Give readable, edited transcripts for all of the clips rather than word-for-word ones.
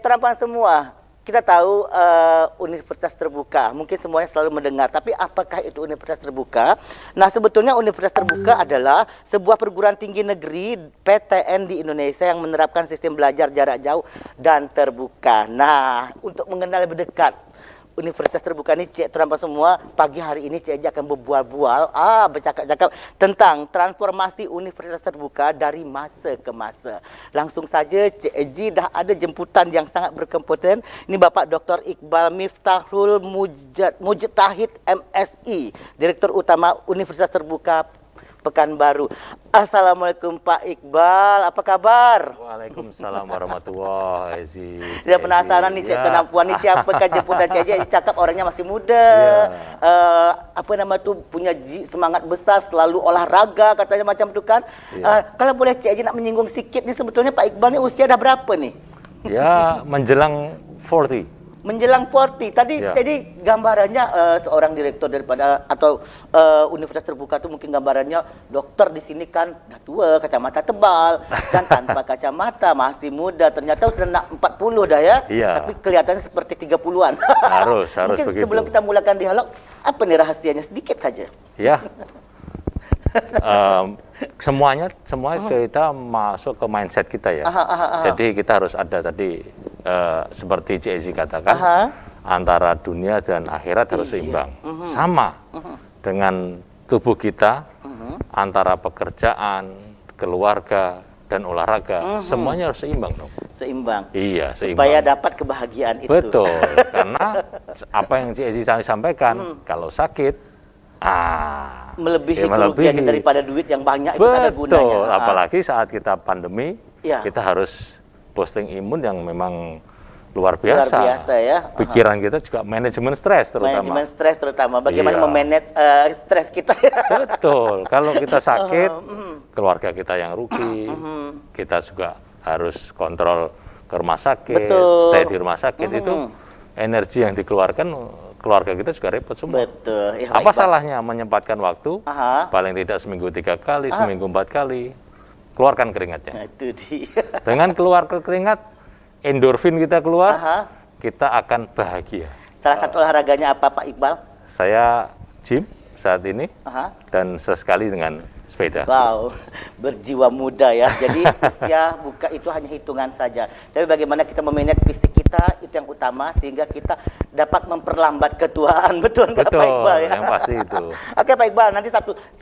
Terampan semua, kita tahu universitas terbuka, mungkin semuanya selalu mendengar, tapi apakah itu universitas terbuka? Nah, sebetulnya universitas terbuka adalah sebuah perguruan tinggi negeri PTN di Indonesia yang menerapkan sistem belajar jarak jauh dan terbuka. Nah, untuk mengenal lebih dekat Universitas Terbuka ini, Cik Terampan semua, pagi hari ini Cik Eji akan berbual-bual, bercakap-cakap tentang transformasi Universitas Terbuka dari masa ke masa. Langsung saja Cik Eji dah ada jemputan yang sangat berkompeten. Ini Bapak Dr. Iqbal Miftahul Mujtahid MSI, Direktur Utama Universitas Terbuka Pekanbaru. Assalamualaikum Pak Iqbal, apa kabar? Waalaikumsalam warahmatullahi wabarakatuh. Tidak penasaran nih Cik Penampuan ni siapakah jemputan Cik Eji? Cakap orangnya masih muda, apa nama tu, punya semangat besar, selalu olahraga katanya macam tu kan. Kalau boleh Cik Eji nak menyinggung sikit ni, sebetulnya Pak Iqbal ni usia dah berapa ni? Ya, menjelang 40. Menjelang 40. Tadi gambarannya seorang direktur daripada atau Universitas Terbuka itu mungkin gambarannya dokter di sini kan dah tua, kacamata tebal dan tanpa kacamata masih muda. Ternyata sudah nak 40 dah ya. Iya. Tapi kelihatannya seperti 30-an. Harus mungkin begitu. Sebelum kita mulakan dialog, apa nih rahasianya sedikit saja? Ya. Semua kita masuk ke mindset kita ya. Jadi kita harus ada tadi seperti Cik Ezi katakan, antara dunia dan akhirat harus seimbang. Sama dengan tubuh kita, antara pekerjaan, keluarga, dan olahraga, semuanya harus seimbang dong. Seimbang. Iya, seimbang. Supaya dapat kebahagiaan itu. Betul, karena apa yang Cik Ezi sampaikan, kalau sakit, melebihi kerugiannya daripada duit yang banyak itu ada gunanya. Betul, apalagi saat kita pandemi, kita harus boosting imun yang memang luar biasa. Luar biasa ya. Pikiran kita juga manajemen stres terutama. Manajemen stres terutama. Bagaimana memanage stres kita. Betul. Kalau kita sakit, keluarga kita yang rugi. Kita juga harus kontrol ke rumah sakit, stay di rumah sakit. Itu energi yang dikeluarkan, keluarga kita juga repot semua. Betul. Ya, apa salahnya menyempatkan waktu, paling tidak seminggu 3 kali, seminggu 4 kali, keluarkan keringatnya. Itu dia. Dengan keluar keringat, endorfin kita keluar, kita akan bahagia. Salah satu olahraganya apa Pak Iqbal? Saya gym saat ini, dan sesekali dengan sepeda. Wow, berjiwa muda ya. Jadi usia buka itu hanya hitungan saja. Tapi bagaimana kita memanage fisik kita, itu yang utama, sehingga kita dapat memperlambat ketuaan. Betul nggak Pak Iqbal ya? Yang pasti itu. Oke Pak Iqbal, nanti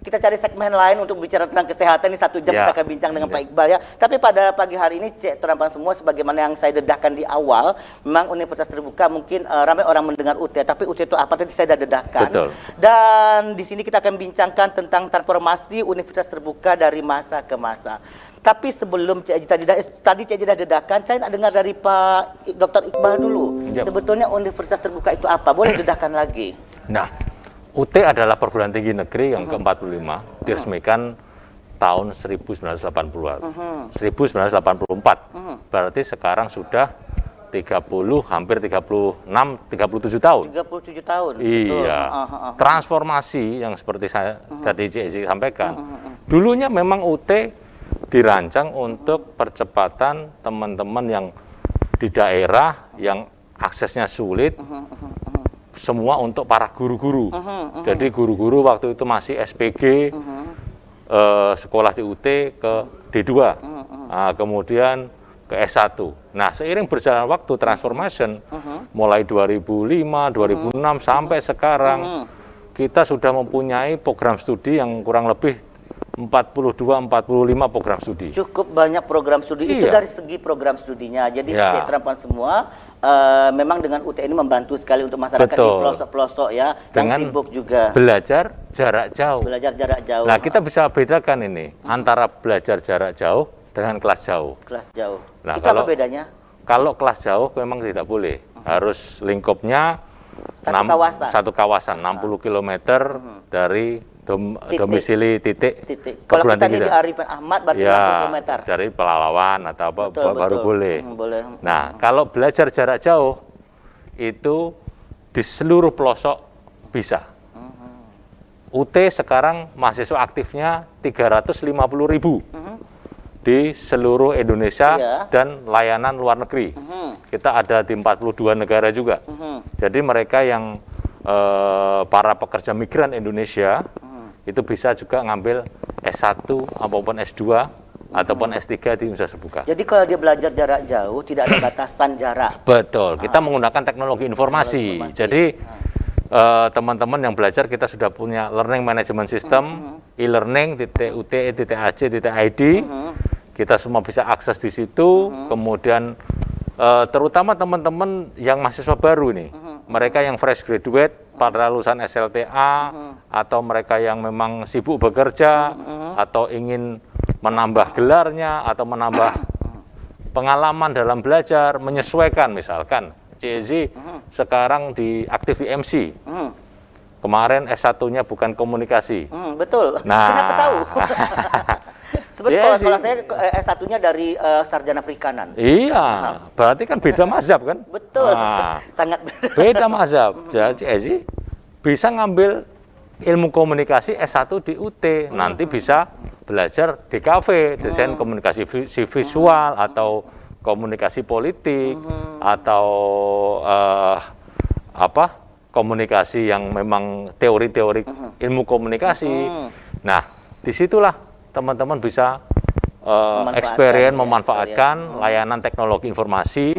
kita cari segmen lain untuk bicara tentang kesehatan. Ini 1 jam kita akan bincang dengan Pak Iqbal ya. Tapi pada pagi hari ini Cik Terampan semua, sebagaimana yang saya dedahkan di awal, memang Universitas Terbuka mungkin ramai orang mendengar UT, tapi UT itu apa tadi saya dah dedahkan. Betul. Dan di sini kita akan bincangkan tentang transformasi Universitas Terbuka dari masa ke masa. Tapi sebelum Cik Eji tadi Cik Eji dah dedahkan, saya nak dengar dari Pak Dr. Iqbal dulu. Sebetulnya Universitas Terbuka itu apa? Boleh dedahkan lagi? Nah, UT adalah perguruan tinggi negeri yang ke-45, diresmikan tahun 1980-an. 1984. Berarti sekarang sudah 30, hampir 36, 37 tahun. 37 tahun. Iya. Transformasi yang seperti saya tadi Cik Ezi sampaikan. Dulunya memang UT dirancang untuk percepatan teman-teman yang di daerah yang aksesnya sulit. Semua untuk para guru-guru. Jadi guru-guru waktu itu masih SPG, sekolah di UT ke D2. Kemudian ke S1. Nah, seiring berjalan waktu transformation, mulai 2005, 2006 sampai sekarang, kita sudah mempunyai program studi yang kurang lebih 42-45 program studi. Cukup banyak program studi. Itu dari segi program studinya. Jadi Cik Terampan semua, memang dengan UT ini membantu sekali untuk masyarakat di pelosok-pelosok ya, dengan yang sibuk juga. Belajar jarak jauh. Belajar jarak jauh. Nah, kita bisa bedakan ini antara belajar jarak jauh dengan kelas jauh. Kelas jauh. Nah, itu apa bedanya? Kalau kelas jauh memang tidak boleh. Harus lingkupnya satu kawasan 60 km dari domisili titik. Kalau kita di Arifin Ahmad berarti 60 km. Dari Pelalawan atau apa baru boleh. Nah, kalau belajar jarak jauh itu di seluruh pelosok bisa. UT sekarang mahasiswa aktifnya 350.000 di seluruh Indonesia dan layanan luar negeri. kita ada di 42 negara juga. Jadi mereka yang para pekerja migran Indonesia itu bisa juga ngambil S1 maupun S2 ataupun S3 di Universitas Terbuka. Jadi kalau dia belajar jarak jauh tidak ada batasan jarak. Betul, kita menggunakan teknologi informasi. Jadi teman-teman yang belajar kita sudah punya learning management system, e-learning, .ute.ac.id. Kita semua bisa akses di situ. Kemudian terutama teman-teman yang mahasiswa baru nih, mereka yang fresh graduate, pada lulusan SLTA, atau mereka yang memang sibuk bekerja, atau ingin menambah gelarnya, atau menambah pengalaman dalam belajar, menyesuaikan misalkan. CEZ sekarang aktif di MC. Kemarin S1-nya bukan komunikasi. Betul. Nah. Kenapa tahu? Sebenarnya kalau saya S1-nya dari sarjana perikanan. Iya, berarti kan beda mazhab kan? Betul, sangat beda mazhab. Jadi CEZ bisa ngambil ilmu komunikasi S1 di UT, nanti bisa belajar DKV, desain komunikasi visual atau komunikasi politik atau komunikasi yang memang teori-teori ilmu komunikasi. Nah, disitulah teman-teman bisa memanfaatkan layanan teknologi informasi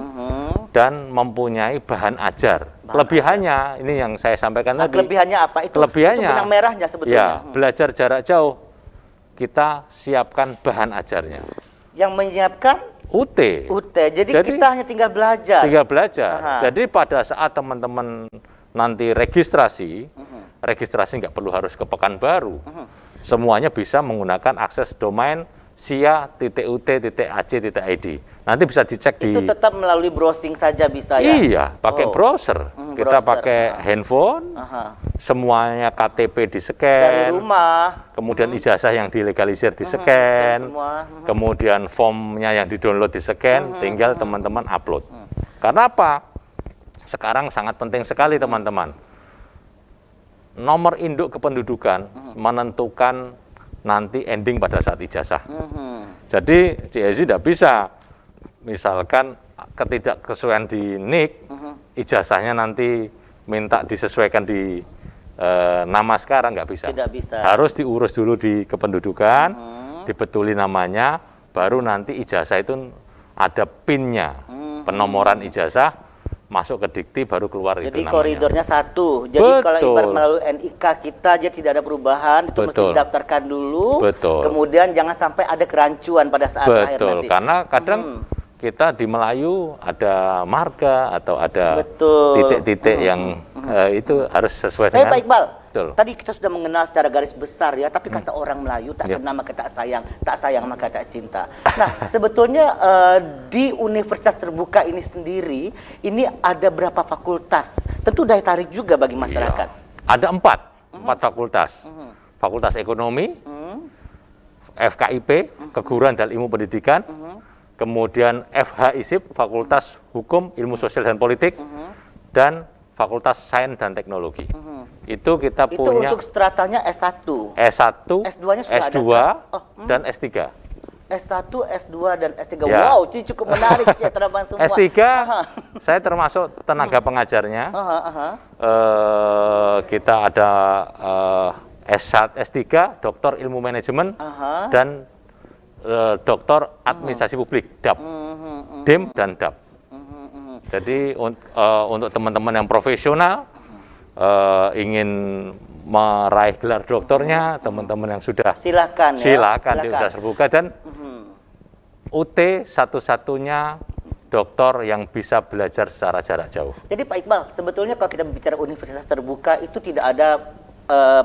dan mempunyai bahan ajar. Kelebihannya ini yang saya sampaikan tadi. Kelebihannya apa? Kelebihannya, itu benang merahnya sebetulnya. Ya, belajar jarak jauh. Kita siapkan bahan ajarnya. Yang menyiapkan UT. Jadi kita hanya tinggal belajar. Jadi pada saat teman-teman nanti registrasi nggak perlu harus ke Pekanbaru. Semuanya bisa menggunakan akses domain sia.ut.ac.id. Nanti bisa dicek itu tetap melalui browsing saja bisa ya? Iya, pakai browser. Kita pakai handphone, semuanya KTP di-scan. Dari rumah. Kemudian ijazah yang dilegalisir di-scan. Kemudian formnya yang di-download di-scan, tinggal teman-teman upload. Karena apa? Sekarang sangat penting sekali teman-teman. Nomor induk kependudukan menentukan nanti ending pada saat ijazah. Jadi CEZ tidak bisa, misalkan ketidaksesuaian di NIK, ijazahnya nanti minta disesuaikan di nama sekarang, nggak bisa. Tidak bisa. Harus diurus dulu di kependudukan, dibetuli namanya, baru nanti ijazah itu ada PIN-nya, penomoran ijazah, masuk ke dikti baru keluar itu namanya. Jadi koridornya satu. Jadi kalau ibarat melalui NIK kita aja tidak ada perubahan, itu mesti didaftarkan dulu. Kemudian jangan sampai ada kerancuan pada saat akhir nanti. Karena kadang kita di Melayu ada marga atau ada titik-titik yang itu harus sesuai dengan. Pak Iqbal, tadi kita sudah mengenal secara garis besar ya, tapi kata orang Melayu tak kenal maka tak sayang maka tak cinta. Nah, sebetulnya di Universitas Terbuka ini sendiri, ini ada berapa fakultas? Tentu daya tarik juga bagi masyarakat. Ada empat fakultas. Fakultas Ekonomi, FKIP, Keguruan dan Ilmu Pendidikan, kemudian FHISIP, Fakultas Hukum, Ilmu Sosial dan Politik, dan Fakultas Sains dan Teknologi. Itu kita punya. Itu untuk stratanya S1. S1, S2-nya sudah S2, dan S3. S1, S2, dan S3. Ya. Wow, itu cukup menarik ya teman-teman semua. S3, saya termasuk tenaga pengajarnya. Kita ada S1, S3, Doktor Ilmu Manajemen, dan Doktor Administrasi Publik, DAP. DIM dan DAP. Jadi untuk teman-teman yang profesional, ingin meraih gelar doktornya, teman-teman yang sudah silakan di Universitas Terbuka, dan UT satu-satunya doktor yang bisa belajar secara jarak jauh. Jadi Pak Iqbal, sebetulnya kalau kita bicara Universitas Terbuka itu tidak ada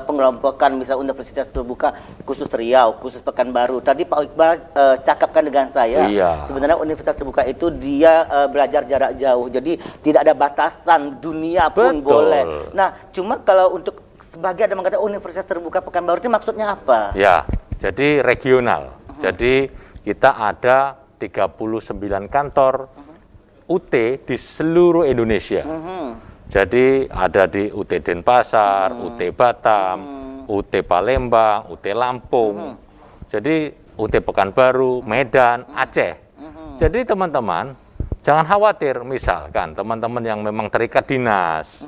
pengelompokan, misal Universitas Terbuka khusus Riau, khusus Pekanbaru. Tadi Pak Iqbal cakapkan dengan saya, sebenarnya Universitas Terbuka itu dia belajar jarak jauh, jadi tidak ada batasan, dunia pun boleh. Nah, cuma kalau untuk sebagai ada mengatakan Universitas Terbuka Pekanbaru itu maksudnya apa? Ya, jadi regional. Jadi kita ada 39 kantor UT di seluruh Indonesia. Jadi ada di UT Denpasar, UT Batam, UT Palembang, UT Lampung, jadi UT Pekanbaru, Medan, Aceh. Jadi teman-teman, jangan khawatir, misalkan teman-teman yang memang terikat dinas,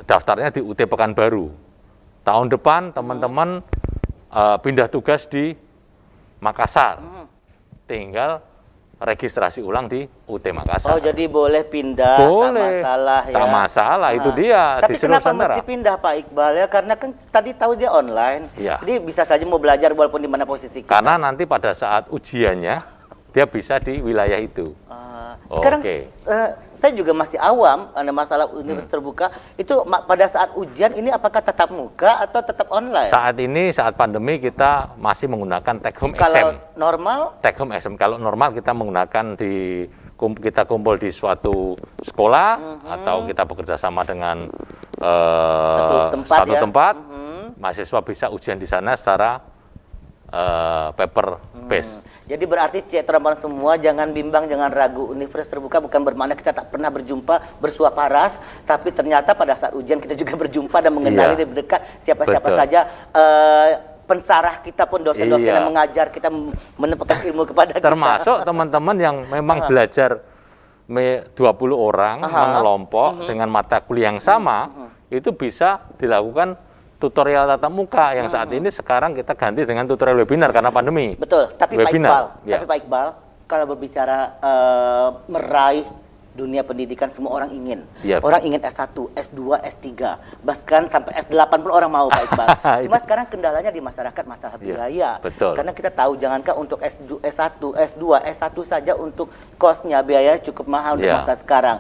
daftarnya di UT Pekanbaru. Tahun depan teman-teman pindah tugas di Makassar, tinggal registrasi ulang di UT Makassar. Oh, jadi boleh pindah, Boleh, tak masalah ya. tak masalah, itu dia. Tapi di seluruh kenapa Nusantara. mesti pindah Pak Iqbal ya? Karena kan tadi tahu dia online. Iya. Jadi bisa saja mau belajar walaupun di mana posisi kita. Karena nanti pada saat ujiannya, dia bisa di wilayah itu. Sekarang Oke. saya juga masih awam masalah universitas terbuka. Itu pada saat ujian ini apakah tetap muka atau tetap online? Saat ini, saat pandemi, kita masih menggunakan take home Kalau exam. normal? Take home exam. Kalau normal kita menggunakan kita kumpul di suatu sekolah atau kita bekerja sama dengan satu tempat, mahasiswa bisa ujian di sana secara paper base. Jadi berarti teman-teman semua jangan bimbang, jangan ragu. Universitas terbuka bukan bermakna kita tak pernah berjumpa, bersua paras, tapi ternyata pada saat ujian kita juga berjumpa dan mengenali lebih dekat siapa-siapa Betul. saja pensarah kita pun, dosen-dosen yang mengajar kita, menempatkan ilmu kepada kita. Termasuk teman-teman yang memang belajar 20 orang mengelompok dengan mata kuliah yang sama, itu bisa dilakukan tutorial tatap muka yang saat ini sekarang kita ganti dengan tutorial webinar karena pandemi. Betul, tapi Webinar, Pak Iqbal, kalau berbicara meraih dunia pendidikan semua orang ingin. Yep. Orang ingin S1, S2, S3, bahkan sampai S8 pun orang mau Pak Iqbal. Cuma sekarang kendalanya di masyarakat masalah biaya. Betul. Karena kita tahu jangankah untuk S1, S2, S1 saja untuk kosnya biaya cukup mahal untuk masa sekarang.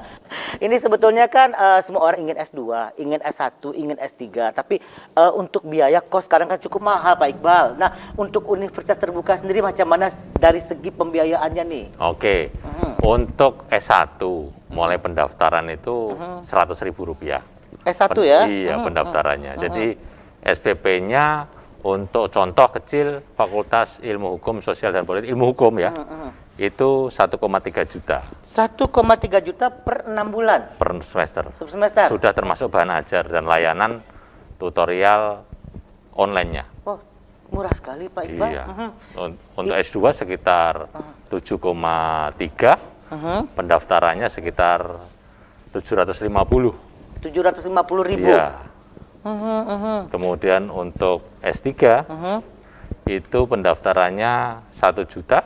Ini sebetulnya kan semua orang ingin S2, ingin S1, ingin S3, tapi untuk biaya kos sekarang kan cukup mahal Pak Iqbal. Nah, untuk universitas terbuka sendiri macam mana dari segi pembiayaannya nih? Oke. Untuk S1 mulai pendaftaran itu Rp100.000. S1 ya? Iya, pendaftarannya. Jadi SPP-nya untuk contoh kecil Fakultas Ilmu Hukum Sosial dan Politik, ilmu hukum ya, itu 1,3 juta 1,3 juta per 6 bulan? per semester. Semester? Sudah termasuk bahan ajar dan layanan tutorial online-nya. Oh, murah sekali Pak Iqbal. Iya. Untuk S2 sekitar 7,3, pendaftarannya sekitar 750. 750.000. Iya. Kemudian untuk S3 itu pendaftarannya 1 juta,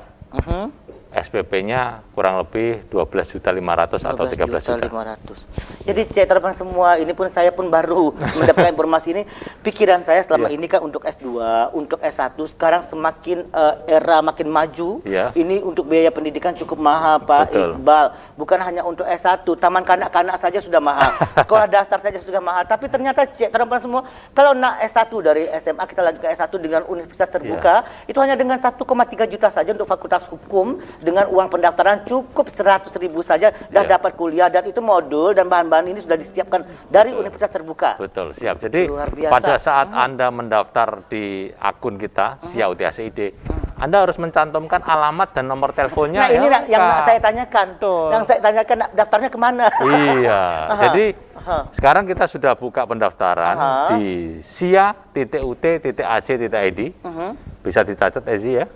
SPP-nya kurang lebih 12.500.000 atau 13 juta. 500. Jadi teman-teman semua, ini pun saya pun baru mendapatkan informasi ini. Pikiran saya selama ini kan untuk S2, untuk S1, sekarang semakin era makin maju. Ini untuk biaya pendidikan cukup mahal Pak Iqbal. Bukan hanya untuk S1, taman kanak-kanak saja sudah mahal. Sekolah dasar saja sudah mahal. Tapi ternyata teman-teman semua, kalau nak S1 dari SMA kita lanjut ke S1 dengan universitas terbuka, itu hanya dengan 1,3 juta saja untuk fakultas hukum. Dengan uang pendaftaran cukup 100.000 saja dah dapat kuliah, dan itu modul dan bahan-bahan ini sudah disiapkan dari universitas terbuka. Betul, siap. Jadi pada saat Anda mendaftar di akun kita, SIA UTHCID, Anda harus mencantumkan alamat dan nomor teleponnya. Nah, ini yang saya tanyakan. Betul. Yang saya tanyakan, daftarnya kemana? Iya. Jadi sekarang kita sudah buka pendaftaran di sia.ut.ac.id. Bisa dicatat Ezi ya.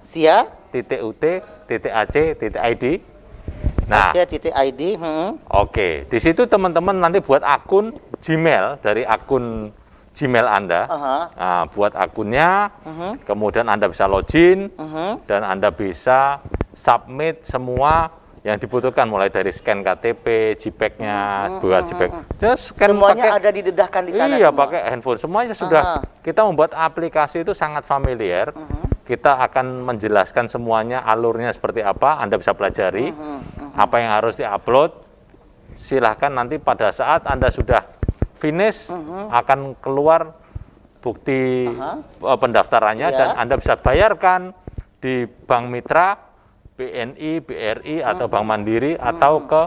sia.ut.ac.id. Nah, .id. Oke, di situ teman-teman nanti buat akun Gmail dari akun Gmail Anda. Nah, buat akunnya, kemudian Anda bisa login, dan Anda bisa submit semua yang dibutuhkan, mulai dari scan KTP, JPEG-nya, buat JPEG. Semuanya ada didedahkan di sana. Iya, pakai handphone. Semuanya sudah. Kita membuat aplikasi itu sangat familiar. Kita akan menjelaskan semuanya, alurnya seperti apa, Anda bisa pelajari. Apa yang harus di-upload. Silahkan nanti pada saat Anda sudah finish, akan keluar bukti pendaftarannya, dan Anda bisa bayarkan di Bank Mitra, BNI, BRI, atau Bank Mandiri, atau ke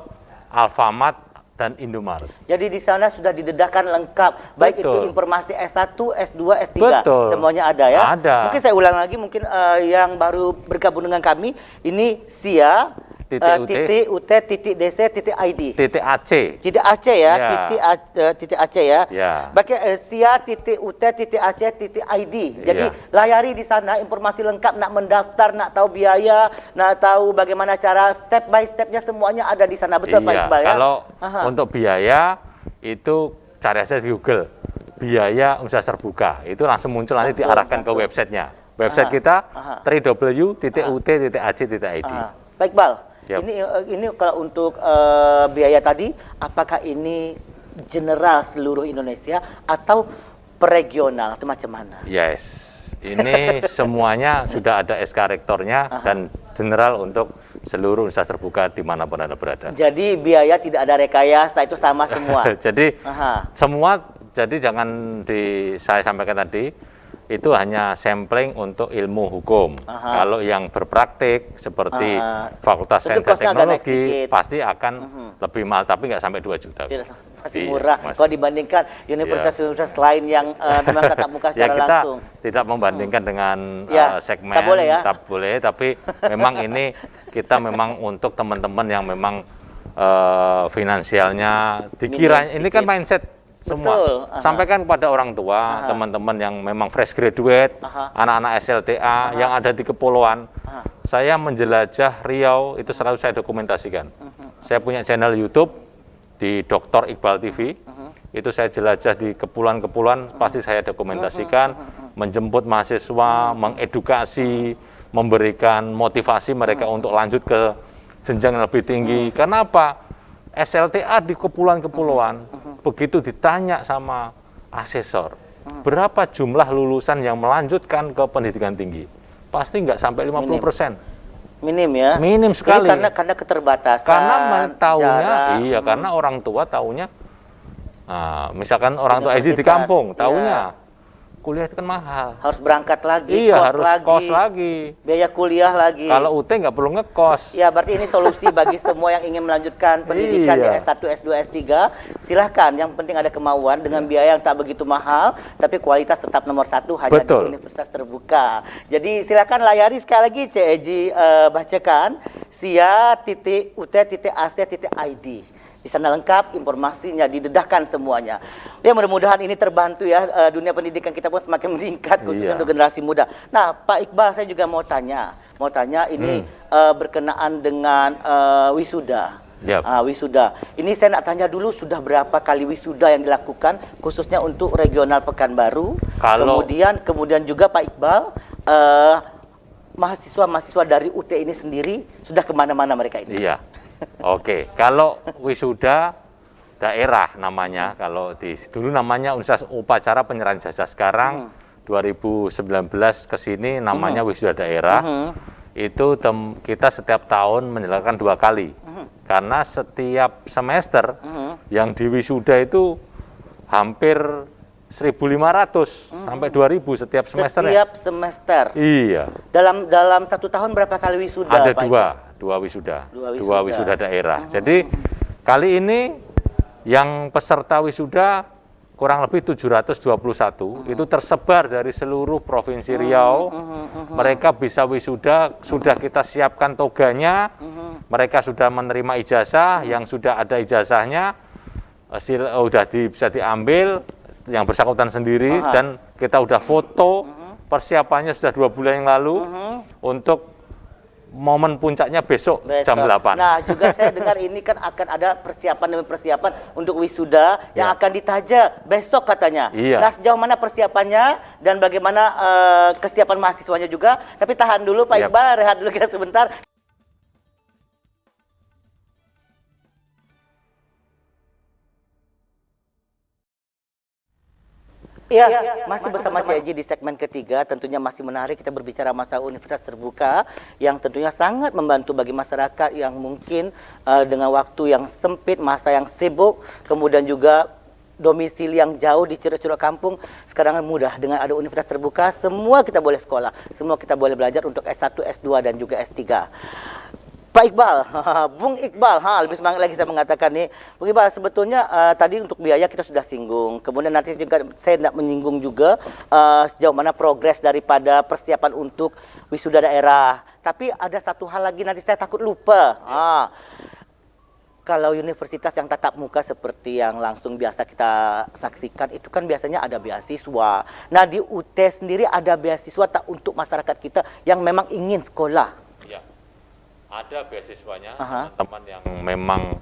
Alfamart dan Indomaret. Jadi di sana sudah didedahkan lengkap, baik itu informasi S1, S2, S3, semuanya ada ya. Ada. Mungkin saya ulang lagi, mungkin yang baru bergabung dengan kami, ini sia.ut .ut.dc.id. .ac. Titik Aceh ya, Ya. titik Aceh ya. Ya. Bagi sia.ut.ac.id. Jadi Ya. layari di sana informasi lengkap, nak mendaftar, nak tahu biaya, nak tahu bagaimana cara step by stepnya, semuanya ada di sana. Betul Pak Iya, Iqbal ya? kalau Aha. untuk biaya itu cari aja di Google. Biaya Universitas Terbuka. Itu langsung muncul, nanti diarahkan ke websitenya. Website kita www.ut.ac.id. Pak Iqbal, Yap. ini kalau untuk biaya tadi, apakah ini general seluruh Indonesia atau per regional atau macam mana? Yes. Ini semuanya sudah ada SK rektornya dan general untuk seluruh Universitas Terbuka dimanapun Anda berada. Jadi biaya tidak ada rekayasa, itu sama semua. Jadi Aha. semua, jadi jangan saya sampaikan tadi, itu hanya sampling untuk ilmu hukum. Kalau yang berpraktik seperti Fakultas Tentu Sains dan kosnya agak naik Teknologi sedikit. pasti akan lebih mahal, tapi nggak sampai 2 juta. Masih Iya, murah Mas. kalau dibandingkan universitas-universitas lain yang memang tatap muka Ya, secara kita langsung. tidak membandingkan dengan Ya, segmen, tak boleh ya. tak boleh, tapi memang ini kita memang untuk teman-teman yang memang finansialnya dikira, ini kan mindset semua. Betul, aha. Sampaikan kepada orang tua, teman-teman yang memang fresh graduate, anak-anak SLTA yang ada di kepulauan. Saya menjelajah Riau itu selalu saya dokumentasikan. Saya punya channel YouTube di Dr. Iqbal TV. Itu saya jelajah di kepulauan-kepulauan, pasti saya dokumentasikan, menjemput mahasiswa, mengedukasi, memberikan motivasi mereka untuk lanjut ke jenjang yang lebih tinggi. Karena apa? SLTA di kepulauan-kepulauan, begitu ditanya sama asesor, berapa jumlah lulusan yang melanjutkan ke pendidikan tinggi? Pasti nggak sampai 50%. Minim ya. Minim sekali. Jadi karena keterbatasan. Karena taunya, jarak. iya, karena orang tua taunya, misalkan orang tua Ezi di Universitas, kampung, iya. taunya kuliah itu kan mahal. Harus berangkat lagi, Iya, kos harus lagi, kos lagi. biaya kuliah lagi. Kalau UT nggak perlu ngekos. Ya, berarti ini solusi bagi semua yang ingin melanjutkan pendidikan di Iya. S1, S2, S3. Silahkan, yang penting ada kemauan dengan biaya yang tak begitu mahal, tapi kualitas tetap nomor 1 hanya Betul. di Universitas Terbuka. Jadi silahkan layari sekali lagi, Cik Eji bacakan, sia.ut.ac.id. Di sana lengkap informasinya, didedahkan semuanya. Ya, mudah-mudahan ini terbantu ya, dunia pendidikan kita pun semakin meningkat, khususnya Iya. untuk generasi muda. Nah, Pak Iqbal, saya juga mau tanya ini berkenaan dengan wisuda. Yap. Wisuda. Ini saya nak tanya dulu, sudah berapa kali wisuda yang dilakukan khususnya untuk regional Pekanbaru? Kalau- Kemudian juga Pak Iqbal, mahasiswa-mahasiswa dari UT ini sendiri sudah kemana-mana mereka ini? Iya. Oke, kalau wisuda daerah namanya, kalau dulu namanya Universitas Upacara Penyerahan Jasa, sekarang 2019 ke sini namanya wisuda daerah. Itu kita setiap tahun menyelenggarakan 2 kali. Karena setiap semester yang di wisuda itu hampir 1.500 sampai 2.000 setiap semester. Setiap semester. Iya. Dalam 1 tahun berapa kali wisuda, Ada Pak dua wisuda, Dua dua wisuda. wisuda daerah. Jadi kali ini yang peserta wisuda kurang lebih 721 itu tersebar dari seluruh provinsi Riau. Mereka bisa wisuda, sudah kita siapkan toganya, mereka sudah menerima ijazah, yang sudah ada ijazahnya bisa diambil yang bersangkutan sendiri, dan kita udah foto. Persiapannya sudah 2 bulan yang lalu untuk momen puncaknya besok jam 8. Nah, juga saya dengar ini kan akan ada persiapan demi persiapan untuk wisuda yang akan ditaja besok katanya. Iya. Nah, sejauh mana persiapannya dan bagaimana kesiapan mahasiswanya juga. Tapi tahan dulu Pak Yap. Iqbal, rehat dulu kita sebentar. Ya, masih bersama Cik Eji di segmen ketiga. Tentunya masih menarik kita berbicara masalah Universitas Terbuka yang tentunya sangat membantu bagi masyarakat yang mungkin dengan waktu yang sempit, masa yang sibuk, kemudian juga domisili yang jauh di ceruk-ceruk kampung. Sekarang mudah dengan ada Universitas Terbuka, semua kita boleh sekolah, semua kita boleh belajar untuk S1, S2 dan juga S3. Pak Iqbal, Bung Iqbal, lebih semangat lagi saya mengatakan nih, Bung Iqbal, sebetulnya tadi untuk biaya kita sudah singgung, kemudian nanti juga saya nak menyinggung juga sejauh mana progres daripada persiapan untuk wisuda daerah. Tapi ada satu hal lagi nanti saya takut lupa. Kalau universitas yang tatap muka seperti yang langsung biasa kita saksikan itu kan biasanya ada beasiswa. Nah di UT sendiri ada beasiswa tak untuk masyarakat kita yang memang ingin sekolah? Ada beasiswanya, teman yang memang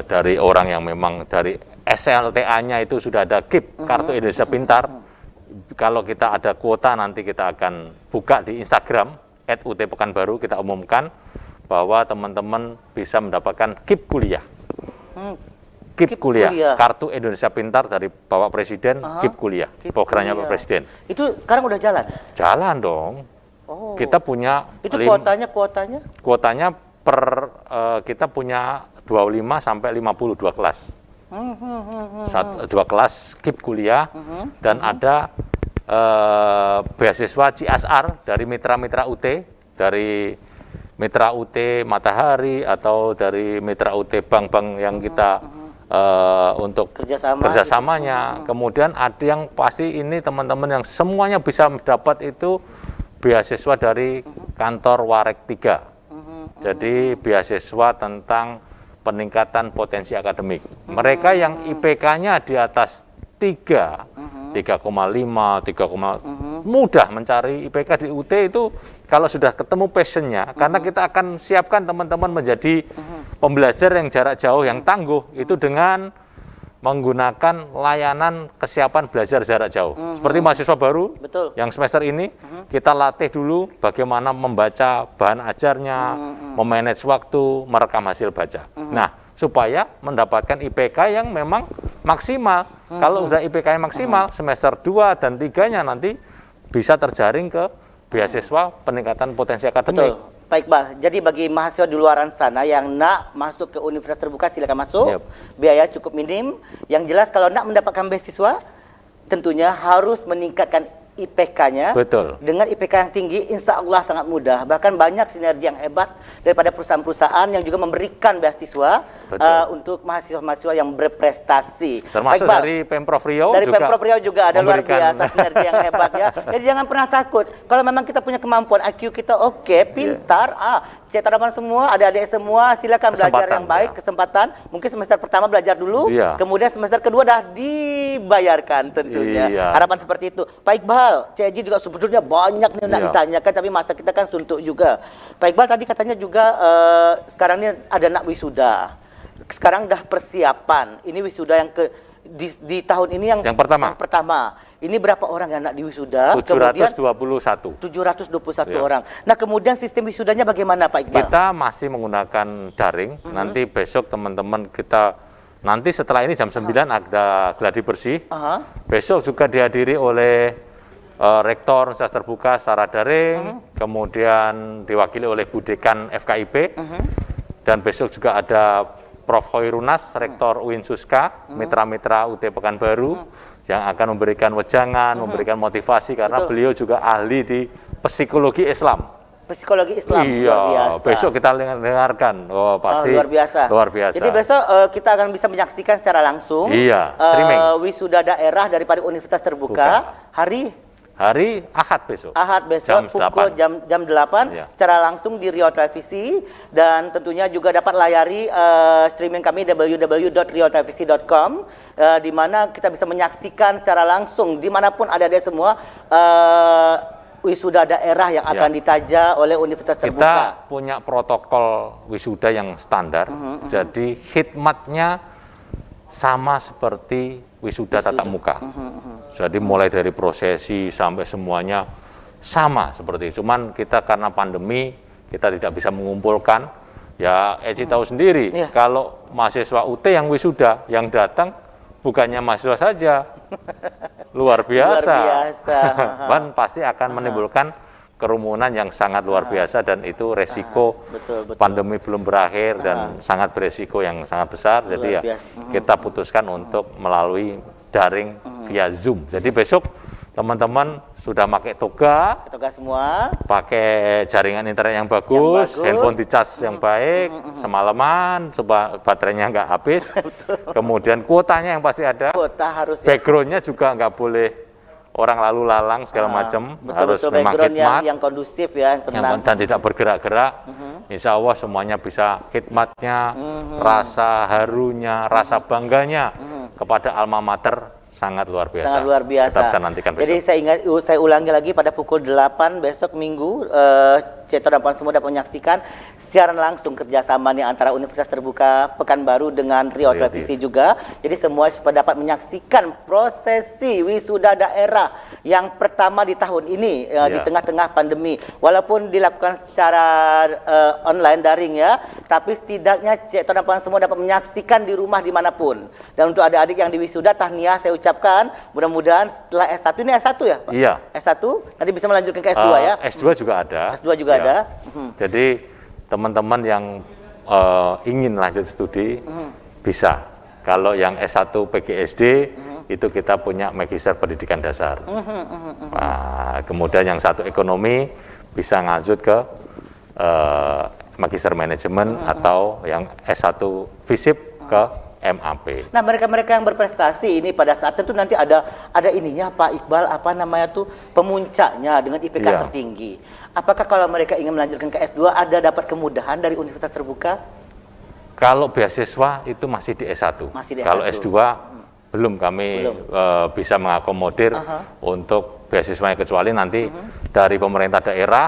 dari orang yang memang dari SLTA-nya itu sudah ada KIP, Kartu Indonesia Pintar. Kalau kita ada kuota nanti kita akan buka di Instagram @UT_Pekanbaru, kita umumkan bahwa teman-teman bisa mendapatkan KIP kuliah. KIP kuliah, Kartu Indonesia Pintar dari Bapak Presiden, KIP kuliah, programnya Pak Presiden. Itu sekarang udah jalan? Jalan dong. Kita punya itu kuotanya kita punya 25 sampai 52 kelas. Dua kelas KIP kuliah dan ada beasiswa CSR dari mitra-mitra UT, dari mitra UT Matahari atau dari mitra UT bank-bank yang kita untuk kerjasamanya. Kemudian ada yang pasti ini teman-teman yang semuanya bisa mendapat itu beasiswa dari kantor Warek 3. Jadi beasiswa tentang peningkatan potensi akademik. Mereka yang IPK-nya di atas 3,5, 3, mudah mencari IPK di UT itu kalau sudah ketemu passionnya, karena kita akan siapkan teman-teman menjadi pembelajar yang jarak jauh yang tangguh itu dengan menggunakan layanan kesiapan belajar jarak jauh. Seperti mahasiswa baru yang semester ini, kita latih dulu bagaimana membaca bahan ajarnya, memanage waktu, merekam hasil baca. Nah, supaya mendapatkan IPK yang memang maksimal. Kalau sudah IPK yang maksimal, semester 2 dan 3-nya nanti bisa terjaring ke beasiswa peningkatan potensi akademik. Betul. Pak Iqbal, jadi bagi mahasiswa di luaran sana yang nak masuk ke universitas terbuka silakan masuk. Biaya cukup minim. Yang jelas kalau nak mendapatkan beasiswa tentunya harus meningkatkan IPK-nya. Betul. Dengan IPK yang tinggi, insya Allah sangat mudah. Bahkan banyak sinergi yang hebat daripada perusahaan-perusahaan yang juga memberikan beasiswa untuk mahasiswa-mahasiswa yang berprestasi. Termasuk dari Pemprov Riau. Dari Pemprov Riau juga ada luar biasa sinergi yang hebat ya. Jadi jangan pernah takut. Kalau memang kita punya kemampuan, IQ kita oke, pintar, cetaran semua, adik-adik semua, silakan belajar yang baik, kesempatan. Mungkin semester pertama belajar dulu, kemudian semester kedua dah dibayarkan tentunya. Harapan seperti itu. Pak Iqbal, Cik Haji juga sebetulnya banyak nih nak ditanyakan, tapi masa kita kan suntuk juga. Pak Iqbal tadi katanya juga sekarang ini ada nak wisuda. Sekarang dah persiapan. Ini wisuda yang di tahun ini yang pertama. Ini berapa orang yang nak diwisuda? 721. 721 orang. Nah, kemudian sistem wisudanya bagaimana Pak Iqbal? Kita masih menggunakan daring. Nanti besok teman-teman kita nanti setelah ini jam 9 ada gladi bersih. Besok juga dihadiri oleh Rektor Universitas Terbuka secara daring, kemudian diwakili oleh Bu Dekan FKIP, dan besok juga ada Prof. Hoirunas, Rektor UIN Suska, mitra-mitra UT Pekanbaru, yang akan memberikan wejangan, memberikan motivasi, karena beliau juga ahli di psikologi Islam. Psikologi Islam, luar biasa. Besok kita dengarkan, pasti luar biasa. Luar biasa. Jadi besok kita akan bisa menyaksikan secara langsung streaming wisuda daerah daripada Universitas Terbuka hari Ahad besok. Ahad besok pukul jam 8 secara langsung di Riau Televisi, dan tentunya juga dapat layari streaming kami www.riautelevisi.com di mana kita bisa menyaksikan secara langsung dimanapun ada semua wisuda daerah yang akan ditaja oleh Universitas Terbuka. Kita punya protokol wisuda yang standar, jadi khidmatnya sama seperti wisuda tatap muka. Jadi mulai dari prosesi sampai semuanya sama seperti itu. Cuman kita karena pandemi kita tidak bisa mengumpulkan. Ya Eci tahu sendiri, kalau mahasiswa UT yang wisuda yang datang bukannya mahasiswa saja, luar biasa. Dan pasti akan menimbulkan kerumunan yang sangat luar biasa, dan itu resiko pandemi belum berakhir dan sangat beresiko yang sangat besar. Jadi kita putuskan untuk melalui daring via Zoom. Jadi besok teman-teman sudah pakai toga, semua. pakai jaringan internet yang bagus, handphone dicas yang baik, semalaman, coba baterainya nggak habis, kemudian kuotanya yang pasti ada, Kuota harus ya. backgroundnya juga nggak boleh orang lalu lalang segala macam, harus Betul-betul memang background khidmat, yang kondusif ya, yang tenang. dan tidak bergerak-gerak. Insya Allah semuanya bisa khidmatnya, rasa harunya, rasa bangganya kepada alma mater sangat luar biasa. Sangat luar biasa. Kita bisa nantikan besok. Jadi saya ulangi lagi pada pukul 8 besok Minggu, Ceto dan Puan semua dapat menyaksikan siaran langsung kerjasama nih antara Universitas Terbuka Pekanbaru dengan Riau Televisi juga. Jadi semua supaya dapat menyaksikan prosesi wisuda daerah yang pertama di tahun ini di tengah-tengah pandemi. Walaupun dilakukan secara online daring ya, tapi setidaknya Ceto dan Puan semua dapat menyaksikan di rumah dimanapun. Dan untuk adik-adik yang di wisuda, tahniah saya ucapkan. Mudah-mudahan setelah S1, ini S1 ya Pak? Iya. S1 nanti bisa melanjutkan ke S2 ya? S2 juga ada. S2 juga ada. Jadi teman-teman yang ingin lanjut studi bisa. Kalau yang S1 PGSD itu kita punya Magister Pendidikan Dasar. Nah, kemudian yang satu ekonomi bisa lanjut ke Magister Manajemen atau yang S1 FISIP ke MAP. Nah, mereka-mereka yang berprestasi ini pada saat itu nanti ada ininya Pak Iqbal, apa namanya tuh, pemuncaknya dengan IPK tertinggi. Apakah kalau mereka ingin melanjutkan ke S2 ada dapat kemudahan dari Universitas Terbuka? Kalau beasiswa itu masih di S1. Masih di S1. Kalau S2 belum kami bisa mengakomodir untuk beasiswanya, kecuali nanti dari pemerintah daerah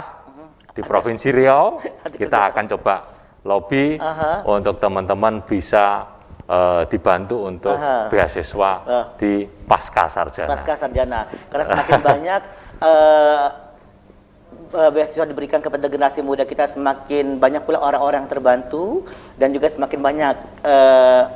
di Provinsi Riau kita akan coba lobby untuk teman-teman bisa dibantu untuk beasiswa di pasca sarjana. Pasca sarjana, karena semakin banyak beasiswa diberikan kepada generasi muda kita, semakin banyak pula orang-orang yang terbantu, dan juga semakin banyak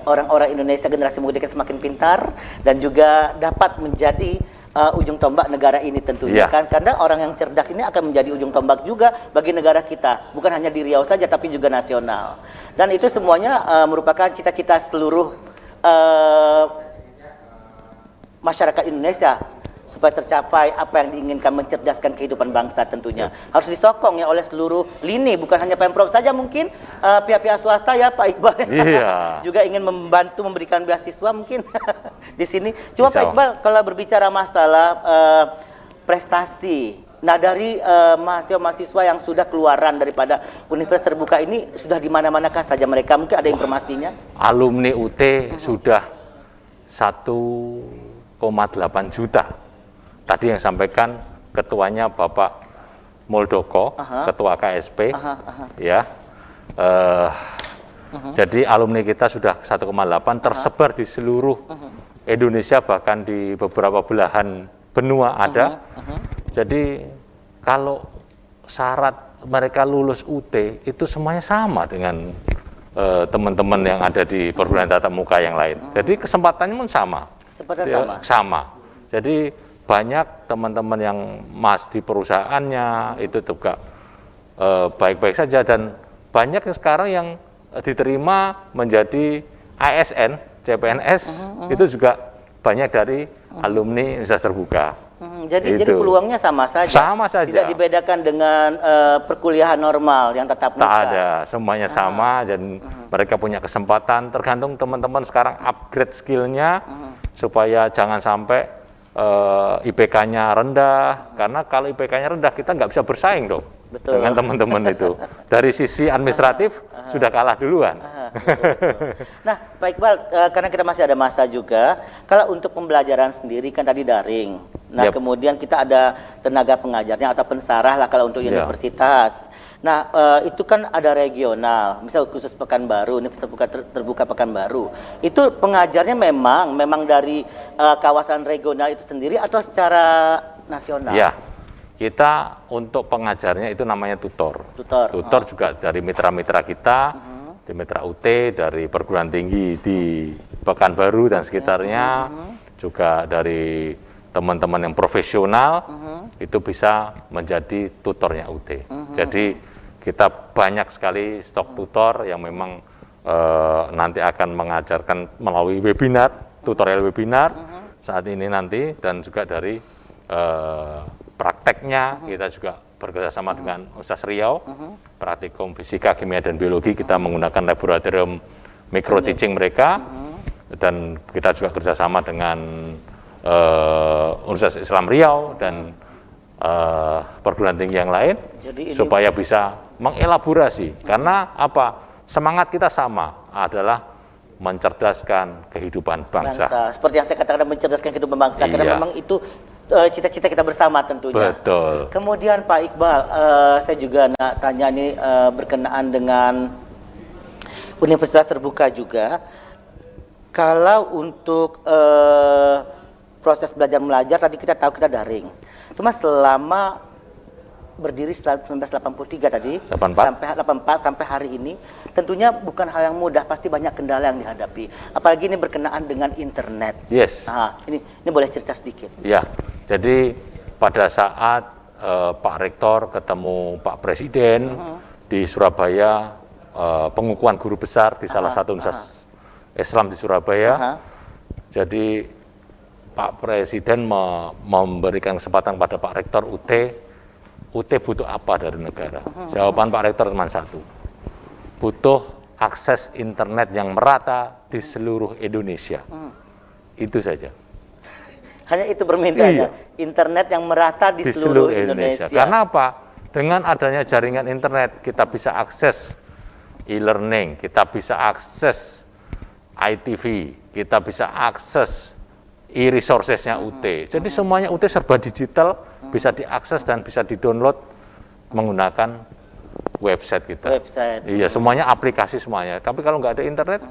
orang-orang Indonesia generasi muda kita semakin pintar dan juga dapat menjadi ujung tombak negara ini tentunya. Kan kadang orang yang cerdas ini akan menjadi ujung tombak juga bagi negara kita, bukan hanya di Riau saja tapi juga nasional. Dan itu semuanya merupakan cita-cita seluruh masyarakat Indonesia supaya tercapai apa yang diinginkan, mencerdaskan kehidupan bangsa tentunya. Harus disokong ya oleh seluruh lini, bukan hanya Pemprov saja, mungkin pihak-pihak swasta ya Pak Iqbal juga ingin membantu memberikan beasiswa mungkin di sini. Cuma Pak Iqbal, kalau berbicara masalah prestasi, nah dari mahasiswa-mahasiswa yang sudah keluaran daripada Universitas Terbuka ini sudah di mana-manakah saja mereka? Mungkin ada informasinya? Alumni UT sudah 1,8 juta. Tadi yang sampaikan ketuanya Bapak Muldoko, ketua KSP, ya. Jadi alumni kita sudah 1,8 tersebar di seluruh Indonesia, bahkan di beberapa belahan benua ada. Jadi kalau syarat mereka lulus UT itu semuanya sama dengan teman-teman yang ada di perguruan tatap muka yang lain. Jadi kesempatannya pun sama. Sama. Jadi banyak teman-teman yang di perusahaannya itu juga baik-baik saja, dan banyak yang sekarang yang diterima menjadi ASN, CPNS itu juga banyak dari alumni Universitas Terbuka. Jadi peluangnya sama saja. Sama saja. Tidak dibedakan dengan perkuliahan normal yang tatap muka. Tak ada, semuanya sama, dan mereka punya kesempatan. Tergantung teman-teman sekarang upgrade skillnya supaya jangan sampai IPK-nya rendah, karena kalau IPK-nya rendah kita nggak bisa bersaing dong dengan teman-teman itu. Dari sisi administratif sudah kalah duluan. Nah, Pak Iqbal, karena kita masih ada masa juga, kalau untuk pembelajaran sendiri kan tadi daring. Nah, kemudian kita ada tenaga pengajarnya atau pensarah lah kalau untuk universitas. Nah, itu kan ada regional, misal khusus Pekanbaru, Universitas Terbuka Pekanbaru. Itu pengajarnya memang dari kawasan regional itu sendiri atau secara nasional? Ya, kita untuk pengajarnya itu namanya tutor. Tutor juga dari mitra-mitra kita, di Mitra UT, dari perguruan tinggi di Pekanbaru dan sekitarnya, juga dari teman-teman yang profesional, itu bisa menjadi tutornya UT. Jadi kita banyak sekali stok tutor yang memang nanti akan mengajarkan melalui webinar, tutorial webinar saat ini nanti, dan juga dari prakteknya kita juga bekerjasama dengan Universitas Riau, praktikum fisika, kimia, dan biologi kita menggunakan laboratorium micro teaching mereka, dan kita juga kerjasama dengan Universitas Islam Riau dan perguruan tinggi yang lain, supaya bisa mengelaborasi. Karena apa? Semangat kita sama, adalah mencerdaskan kehidupan bangsa. Seperti yang saya katakan, mencerdaskan kehidupan bangsa, karena memang itu cita-cita kita bersama tentunya. Betul. Kemudian Pak Iqbal, saya juga nak tanya nih berkenaan dengan Universitas Terbuka juga. Kalau untuk proses belajar mengajar, tadi kita tahu kita daring. Cuma selama berdiri setelah 1983 tadi, 84 sampai hari ini, tentunya bukan hal yang mudah, pasti banyak kendala yang dihadapi. Apalagi ini berkenaan dengan internet. Yes. Nah, ini boleh cerita sedikit. Ya, jadi pada saat Pak Rektor ketemu Pak Presiden di Surabaya, pengukuhan guru besar di salah satu universitas Islam di Surabaya, jadi Pak Presiden memberikan kesempatan pada Pak Rektor UT butuh apa dari negara? Jawaban Pak Rektor cuma satu, butuh akses internet yang merata di seluruh Indonesia. Itu saja. Hanya itu permintaannya, internet yang merata di seluruh Indonesia. Karena apa? Dengan adanya jaringan internet, kita bisa akses e-learning, kita bisa akses ITV, kita bisa akses e-resources-nya UT. Jadi semuanya UT serba digital, bisa diakses dan bisa di-download menggunakan website kita. Iya, semuanya aplikasi semuanya. Tapi kalau nggak ada internet,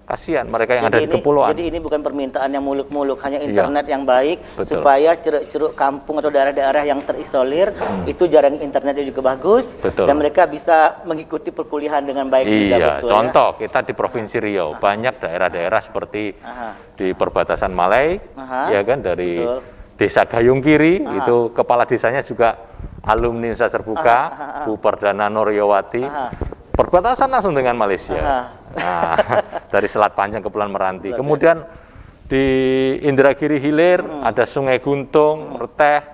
kasihan mereka yang ada di kepulauan. Jadi ini bukan permintaan yang muluk-muluk, hanya internet yang baik, supaya ceruk-ceruk kampung atau daerah-daerah yang terisolir itu jaringan internetnya juga bagus, dan mereka bisa mengikuti perkuliahan dengan baik. Iya, betul, contoh kita di Provinsi Riau, banyak daerah-daerah seperti di perbatasan Malai, ya kan, dari Desa Gayung Kiri, itu kepala desanya juga alumni Universitas Terbuka, Bu Perdana Noryowati, perbatasan langsung dengan Malaysia. Nah, dari Selat Panjang ke Kepulauan Meranti. Kemudian di Indragiri Hilir ada Sungai Guntung, Merteh,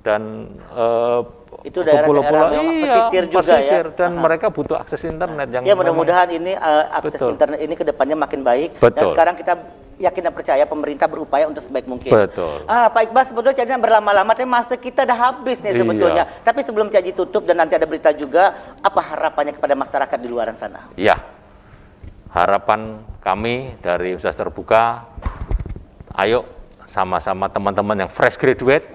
dan itu daerah-daerah pesisir juga ya. Dan mereka butuh akses internet yang mudah-mudahan ini akses internet ini kedepannya makin baik. Dan sekarang kita yakin dan percaya pemerintah berupaya untuk sebaik mungkin. Pak Iqbal, sebetulnya jadi berlama-lama, tapi master kita dah habis nih sebetulnya. Tapi sebelum Caji tutup dan nanti ada berita juga, apa harapannya kepada masyarakat di luar sana? Ya, harapan kami dari Universitas Terbuka, ayo sama-sama teman-teman yang fresh graduate,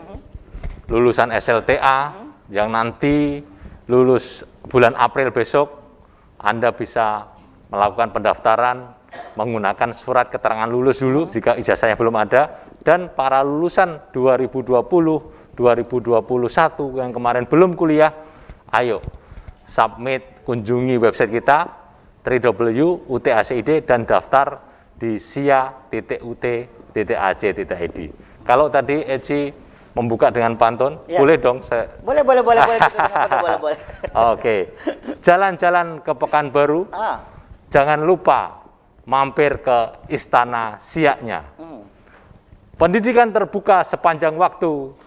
lulusan SLTA, yang nanti lulus bulan April besok, Anda bisa melakukan pendaftaran menggunakan surat keterangan lulus dulu jika ijazahnya belum ada, dan para lulusan 2020, 2021 yang kemarin belum kuliah, ayo submit, kunjungi website kita www.utacid dan daftar di sia.ut.ac.id. Kalau tadi Eci membuka dengan pantun, boleh dong saya. Boleh. Oke. Jalan-jalan ke Pekanbaru, jangan lupa mampir ke Istana Siaknya. Pendidikan terbuka sepanjang waktu,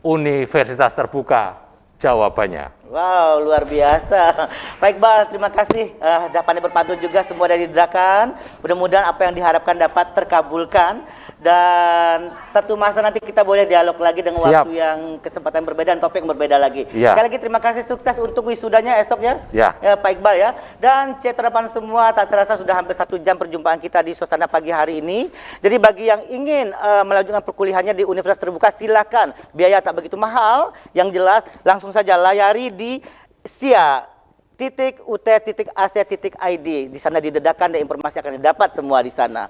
Universitas Terbuka jawabannya. Wow, luar biasa. Pak Iqbal, terima kasih. Pandai berpantun juga semua dari Drakan. Mudah-mudahan apa yang diharapkan dapat terkabulkan. Dan satu masa nanti kita boleh dialog lagi dengan waktu yang kesempatan berbeda dan topik yang berbeda lagi. Sekali lagi terima kasih, sukses untuk wisudanya esok ya, Pak Iqbal ya. Dan Cetrapan semua, tak terasa sudah hampir 1 jam perjumpaan kita di suasana pagi hari ini. Jadi bagi yang ingin melanjutkan perkuliahannya di Universitas Terbuka, silakan. Biaya tak begitu mahal, yang jelas langsung saja layari di sia.ut.ac.id. Di sana didedakan dan informasi akan didapat semua di sana.